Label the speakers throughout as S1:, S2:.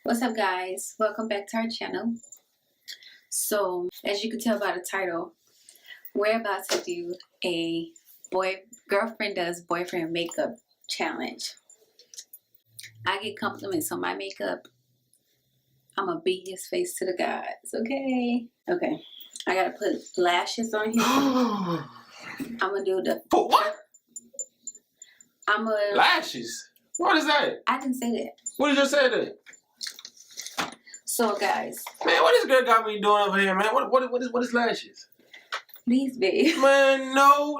S1: What's up, guys? Welcome back to our channel. So, as you can tell by the title, we're about to do a girlfriend does boyfriend makeup challenge. I get compliments on my makeup. I'm gonna beat his face to the gods, okay? Okay. I gotta put lashes on here. I'm gonna do the.
S2: Put what?
S1: I'm gonna.
S2: Lashes? What is that?
S1: I didn't say that.
S2: What did you say then?
S1: So, guys.
S2: Man, what this girl got me doing over here, man? What is lashes?
S1: Please, babe.
S2: Man, no,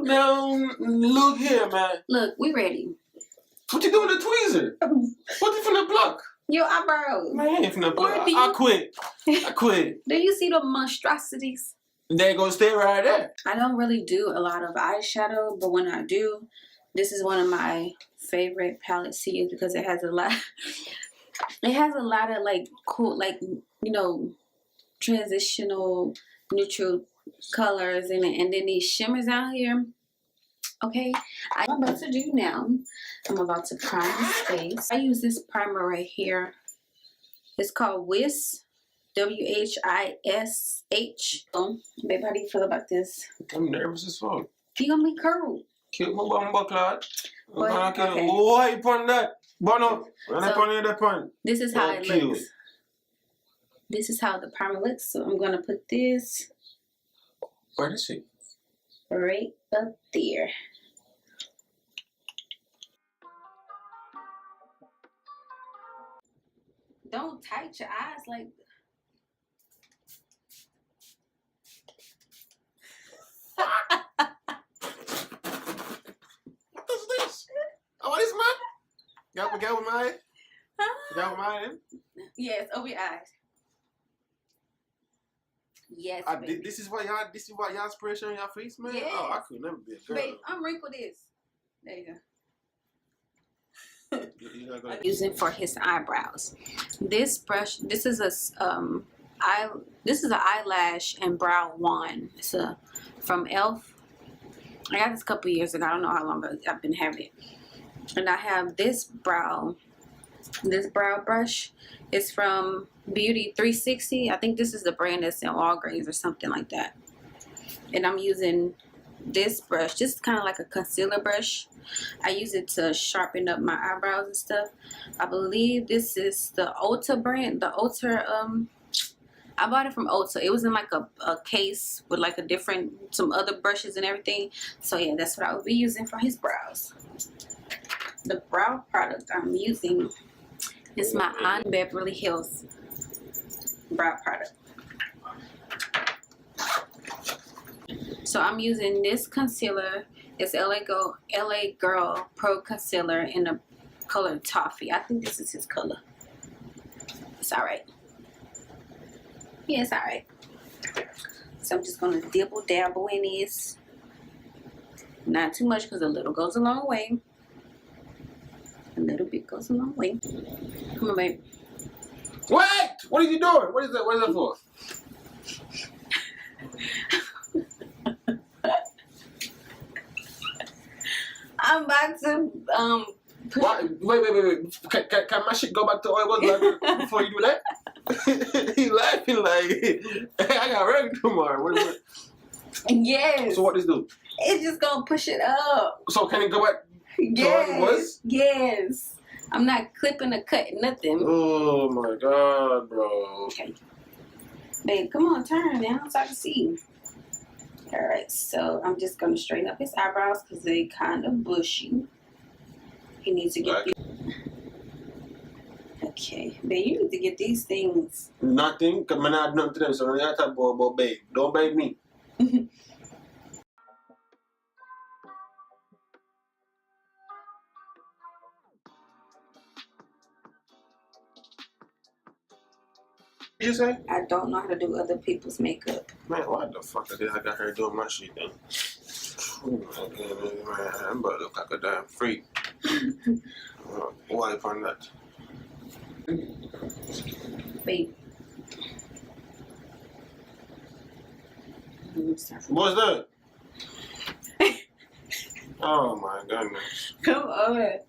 S2: look here, man.
S1: Look, we ready.
S2: What you doing with the tweezer? What you finna pluck?
S1: Your eyebrows.
S2: Man, I ain't finna pluck. I quit. I quit.
S1: Do you see the monstrosities?
S2: They gonna stay right there.
S1: I don't really do a lot of eyeshadow, but when I do, this is one of my favorite palettes to use because it has a lot. It has a lot of like cool, like, you know, transitional neutral colors in it, and then these shimmers out here. Okay, I'm about to do now. I'm about to prime his face. I use this primer right here. It's called Wish. W-H-I-S-H. Babe, how do you feel about this?
S2: I'm nervous as fuck.
S1: You gonna be curled.
S2: Cute my bum clot.
S1: Okay.
S2: Why you put that? Bono.
S1: This is how it looks. This is how the primer looks. So I'm gonna put this.
S2: Where is it?
S1: Right up there. Don't tight your eyes like.
S2: What is this? Oh, what is man? Got with mine? Got with mine?
S1: Yes, over your eyes. Yes.
S2: This is what y'all inspiration on your face, man?
S1: Yes.
S2: Oh, I could never be a girl.
S1: Babe, unwrinkle this. There you go.
S2: I'm
S1: using for his eyebrows. This brush, this is a this is an eyelash and brow wand. It's from Elf. I got this a couple years ago. I don't know how long I've been having it. And I have this brow brush. It's from Beauty 360. I think this is the brand that's in Walgreens or something like that. And I'm using this brush, just kind of like a concealer brush. I use it to sharpen up my eyebrows and stuff. I believe this is the Ulta brand. The Ulta, I bought it from Ulta. It was in like a case with like some other brushes and everything. So yeah, that's what I would be using for his brows. The brow product I'm using is my Aunt Beverly Hills brow product. So I'm using this concealer. It's LA Girl Pro Concealer in the color Toffee. I think this is his color. It's alright. Yeah, it's alright. So I'm just going to dibble dabble in this. Not too much because a little goes a long way. A little bit goes a long way. Come on, babe.
S2: Wait! What are you doing? What is that? What is that for?
S1: I'm about to
S2: Wait. Can my shit go back to oil like before you do that? He laughing like I got ready tomorrow. What?
S1: Yes.
S2: So what does do?
S1: It's just gonna push it up.
S2: So can it go back?
S1: Yes. Yes. I'm not clipping or cutting nothing.
S2: Oh my god, bro.
S1: Okay. Babe, come on, turn now so I can see. Alright, so I'm just gonna straighten up his eyebrows because they kind of bushy. He needs to get these. Okay, babe, you need to get these things.
S2: Nothing, because I'm not nothing to them, so I'm not talking about babe. Don't babe me. What you say?
S1: I don't know how to do other people's makeup.
S2: Man, what the fuck I got her doing my shit then? Oh my goodness, man, I'm about to look like a damn freak. Wipe on that.
S1: Babe.
S2: What's that? Oh my goodness.
S1: Come on.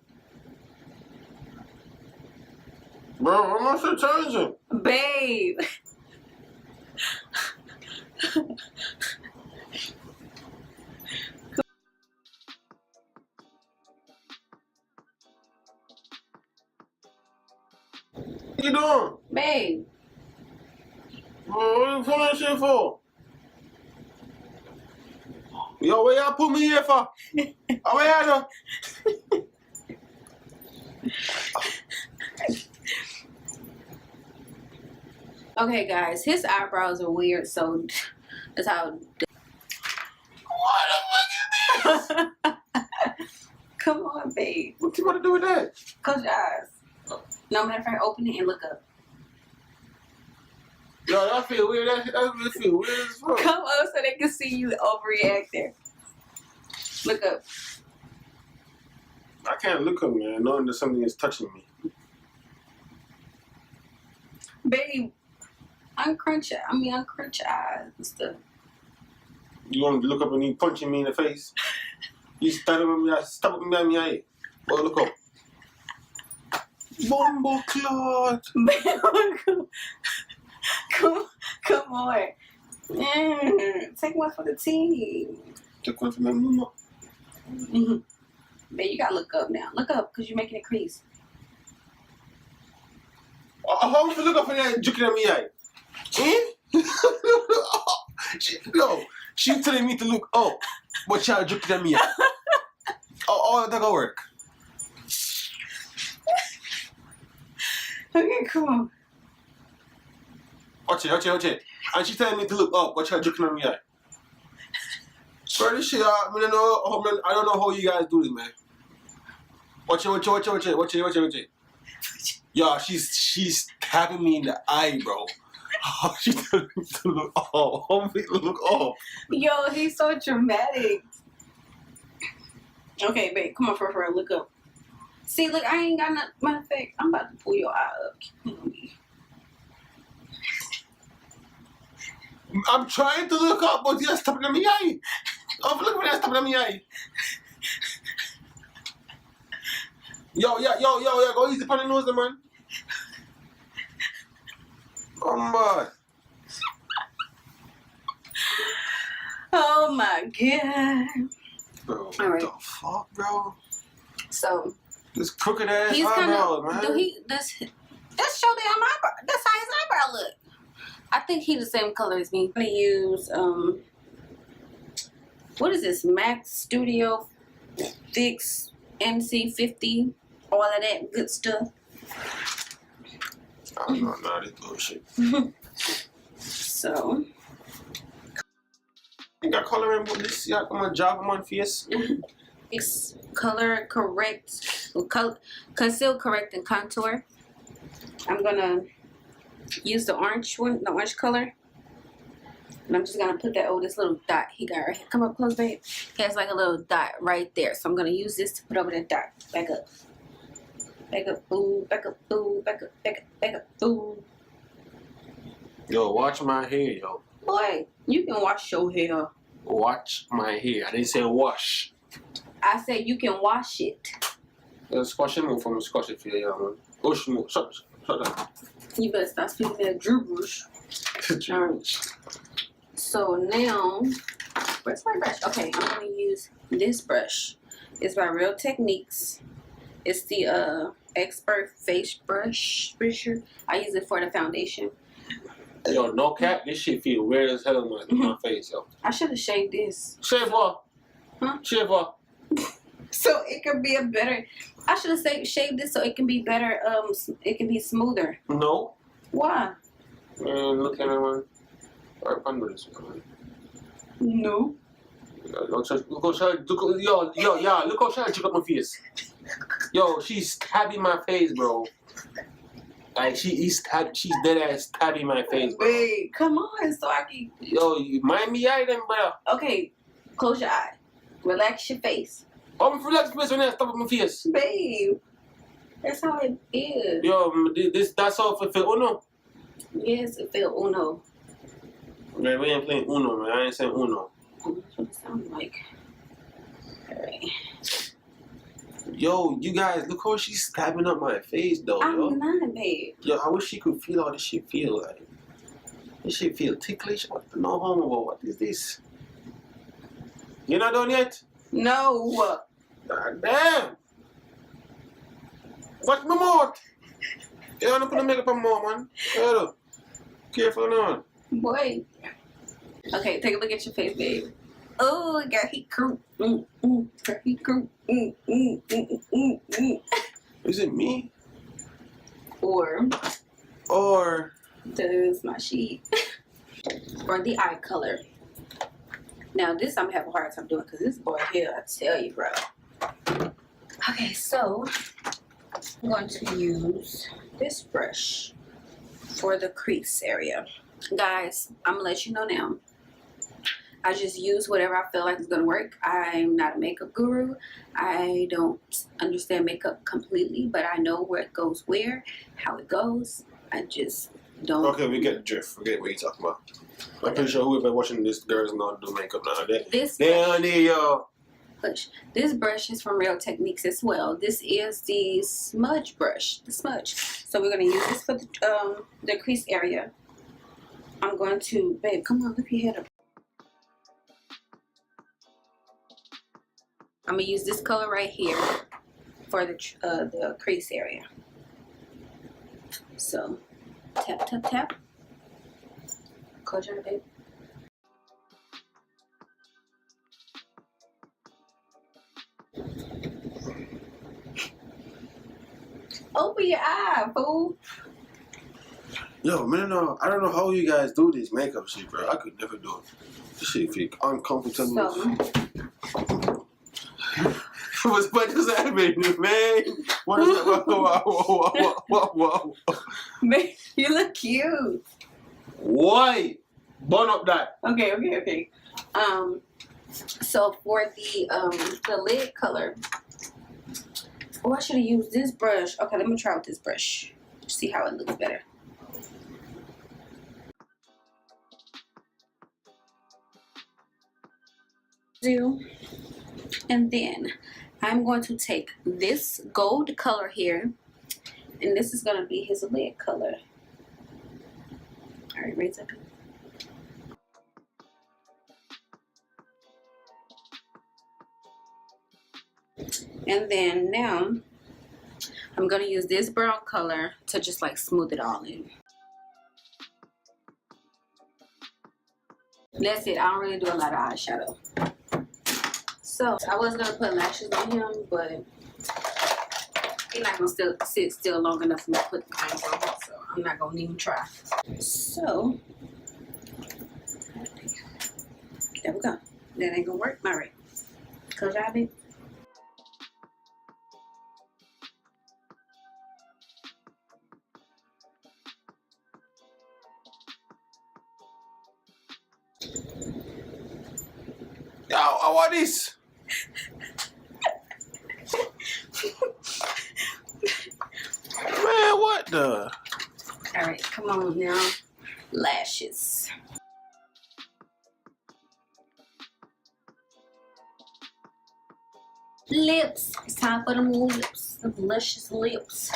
S2: Bro, I'm not sure changing.
S1: Babe.
S2: What you doing?
S1: Babe.
S2: Bro, what you pulling that shit for? Yo, what y'all put me here for? Oh, yeah,
S1: Okay, guys, his eyebrows are weird, so that's how.
S2: What the fuck is this?
S1: Come on, babe.
S2: What you want to do with that?
S1: Close your eyes. No matter of fact, open it and look up.
S2: Yo, that feel weird. That really feel weird as fuck.
S1: Come on so they can see you overreacting. Look up.
S2: I can't look up, man, knowing that something is touching me.
S1: Babe, uncrunch your eyes and stuff.
S2: You want me to look up and you punching me in the face? You stabbing me, stop me on my eye. Well, look up. Bumbo clot.
S1: Come on. Take one for the team.
S2: Take one for my mama.
S1: Babe, you gotta look up now. Look up, because you're making it crease.
S2: How would you look up for that juking at me eye? No, she telling me to look up, but y'all juking at me eye. Oh, that gonna work.
S1: Okay, come on.
S2: Watch it. And she telling me to look up, but y'all juking at me eye. Bro, this shit, I don't know how you guys do this, man. Watch it. Yo, she's tapping me in the eye, bro. Oh, she telling me to look up. Look up.
S1: Yo, he's so dramatic. Okay, babe, come on, for real, look up. See, look, I ain't got nothing. Matter of fact, I'm about to pull your eye up.
S2: I'm trying to look up, but you're stopping at me eye. Oh, look at that stopping at me eye. Yo, go easy upon the nose, man. Oh,
S1: Oh my god.
S2: bro, what
S1: All right.
S2: the fuck, bro?
S1: So
S2: This crooked ass
S1: he's
S2: eyebrow,
S1: gonna
S2: man.
S1: do let's show them eyebrow. That's how his eyebrow look. I think he the same color as me. I'm gonna use what is this? Mac Studio Fix MC50, all of that good stuff.
S2: I don't know, nah, this bullshit.
S1: So
S2: You got color in with this? Yeah, I'm gonna job him on face.
S1: it's color correct, conceal, correct, and contour. I'm gonna use the orange one, the orange color. And I'm just gonna put that this little dot he got right here. Come up close, babe. He has like a little dot right there. So I'm gonna use this to put over that dot. Back up. Back up, boo, back up, boo, back up, back up, back up, boo.
S2: Yo, watch my hair, yo.
S1: Boy, you can wash your hair.
S2: Watch my hair. I didn't say wash.
S1: I said you can wash it.
S2: Squash him from squash it for you, man. Oh, shut up.
S1: You better stop speaking that gibberish. Alright. So now, where's my brush? Okay, I'm gonna use this brush. It's by Real Techniques. It's the Expert Face Brush. I use it for the foundation.
S2: Yo, no cap, this shit feel weird as hell in my face, yo.
S1: I should have shaved this.
S2: Shave what?
S1: Huh?
S2: Shave what?
S1: So it can be a better. I should have shaved this so it can be better. It can be smoother.
S2: No.
S1: Why?
S2: Man, look at that one. Alright, fun with this one.
S1: No.
S2: Look how she took up my face. Yo, she's tapping my face, bro. Like she's dead ass tapping my face, bro.
S1: Wait, come on, so I can.
S2: Yo, you mind me eye then, bro.
S1: Okay, close your eye. Relax your face.
S2: I'm relaxed face when I stop my face.
S1: Babe, that's how it is.
S2: Yo, that's all for Uno.
S1: Yes, it felt Uno.
S2: Man, we ain't playing Uno, man. I ain't saying Uno.
S1: That's what it sounds like. Alright.
S2: Yo, you guys, look how she's stabbing up my face, though, yo.
S1: I'm not, babe.
S2: Yo, I wish she could feel how this shit feel like. This shit feel ticklish. What? No homo. What is this? You're not done yet?
S1: No.
S2: God damn. Watch my mouth. You wanna put the makeup on more, man? Hello. Careful now.
S1: Boy. Okay, take a look at your face, babe. Oh, got heat crew. Got heat crew.
S2: Is it me?
S1: Or does my sheet. Or the eye color. Now this I'm gonna have a hard time doing because this boy here, I tell you, bro. Okay, so I'm going to use this brush for the crease area. Guys, I'm gonna let you know now. I just use whatever I feel like is gonna work. I'm not a makeup guru. I don't understand makeup completely, but I know where it goes where, how it goes. I just don't.
S2: Okay, we get the drift. Forget what you're talking about. I'm pretty sure whoever watching this girl's not do makeup now.
S1: This brush is from Real Techniques as well. This is the smudge brush, the smudge. So we're gonna use this for the crease area. I'm going to, babe, come on, lift your head up. I'm gonna use this color right here for the crease area. So tap, tap, tap. Close your eye, babe. Open your eye, fool.
S2: Yo, man, I don't know how you guys do this makeup shit, bro. I could never do it. This shit feel uncomfortable.
S1: So,
S2: What just happened, man? What is that? Whoa.
S1: man, you look cute.
S2: Why? Burn up that.
S1: Okay. So for the lid color, I should have used this brush. Okay, let me try with this brush. See how it looks better. And then I'm going to take this gold color here, and this is going to be his lid color. All right, raise up. And then now I'm going to use this brown color to just like smooth it all in. That's it. I don't really do a lot of eyeshadow. So I was going to put lashes on him, but he's not going to sit still long enough for me to put the lines on him, so I'm not going to even try. So there we go. That ain't going to work. All right. Close your eye, baby.
S2: Yo, what is? Man, what the?
S1: All right, come on now. Lashes. Lips. It's time for them lips. The luscious lips.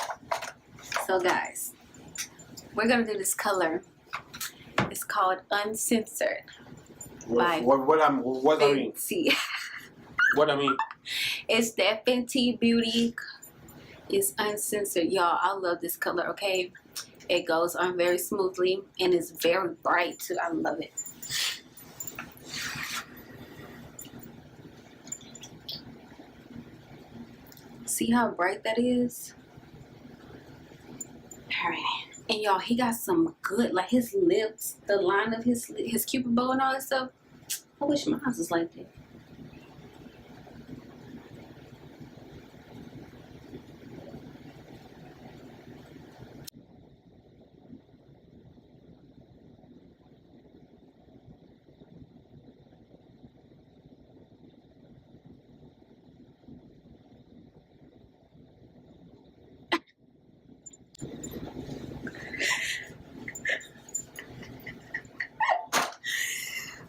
S1: So guys, we're gonna do this color. It's called Uncensored.
S2: What I mean?
S1: Fenty.
S2: What I mean?
S1: It's that Fenty Beauty. It's Uncensored. Y'all, I love this color, okay? It goes on very smoothly and it's very bright too. I love it. See how bright that is? Alright. And y'all, he got some good, like his lips, the line of his cupid bow and all that stuff. I wish my house was like that.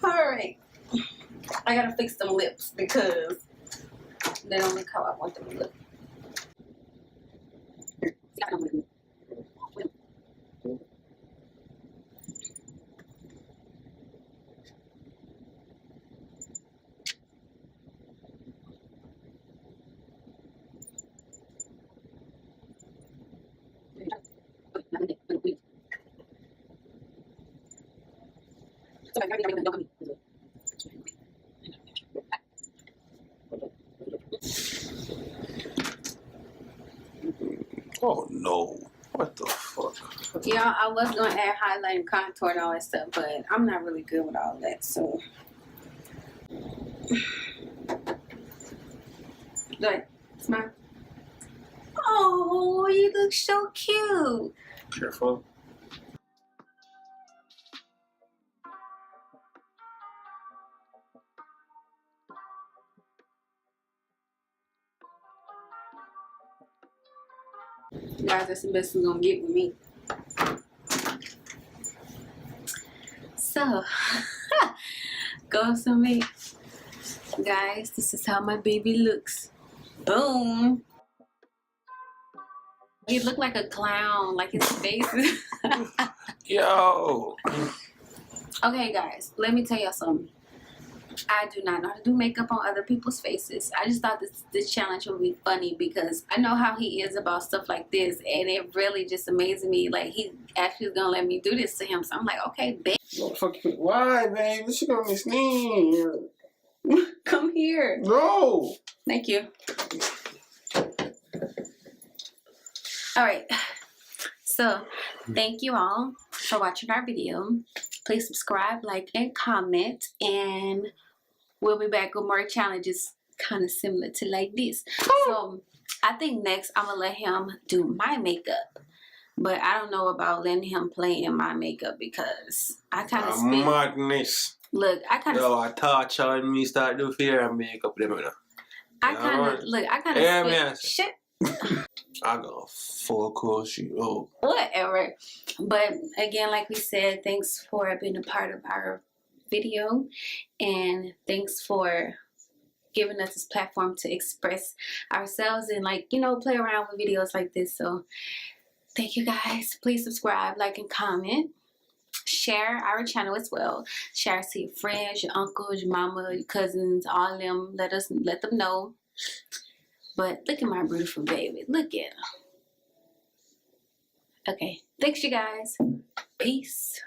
S1: Alright. I gotta fix them lips because they don't look how I want them to look.
S2: Oh no. What the fuck?
S1: Yeah, I was gonna add highlight and contour and all that stuff, but I'm not really good with all that, so. Like, smile. Oh, you look so cute.
S2: Careful.
S1: Guys, that's the best you're gonna get with me. So, goes to me. Guys, this is how my baby looks. Boom. He looked like a clown, like his face.
S2: Yo.
S1: Okay, guys, let me tell y'all something. I do not know how to do makeup on other people's faces. I just thought this challenge would be funny because I know how he is about stuff like this, and it really just amazes me. Like, he actually is gonna let me do this to him. So I'm like, okay, bet.
S2: Why, babe? This shit on his knee.
S1: Come here.
S2: No.
S1: Thank you. All right. So, thank you all for watching our video. Please subscribe, like, and comment. And we'll be back with more challenges kind of similar to like this. So, I think next I'm going to let him do my makeup. But I don't know about letting him play in my makeup because I kind of spend...
S2: Madness.
S1: Look, I kind of...
S2: Yo, I touch on me start do fear and makeup them, you know.
S1: I kind of... Look, I kind of
S2: Yeah,
S1: spend... Shit.
S2: I got full course you. Oh.
S1: Whatever. But again, like we said, thanks for being a part of our video, and thanks for giving us this platform to express ourselves and, like, you know, play around with videos like this. So thank you guys. Please subscribe, like, and comment. Share our channel as well. Share it to your friends, your uncles, your mama, your cousins, all of them. Let them know. But look at my beautiful baby. Look at her. Okay. Thanks, you guys. Peace.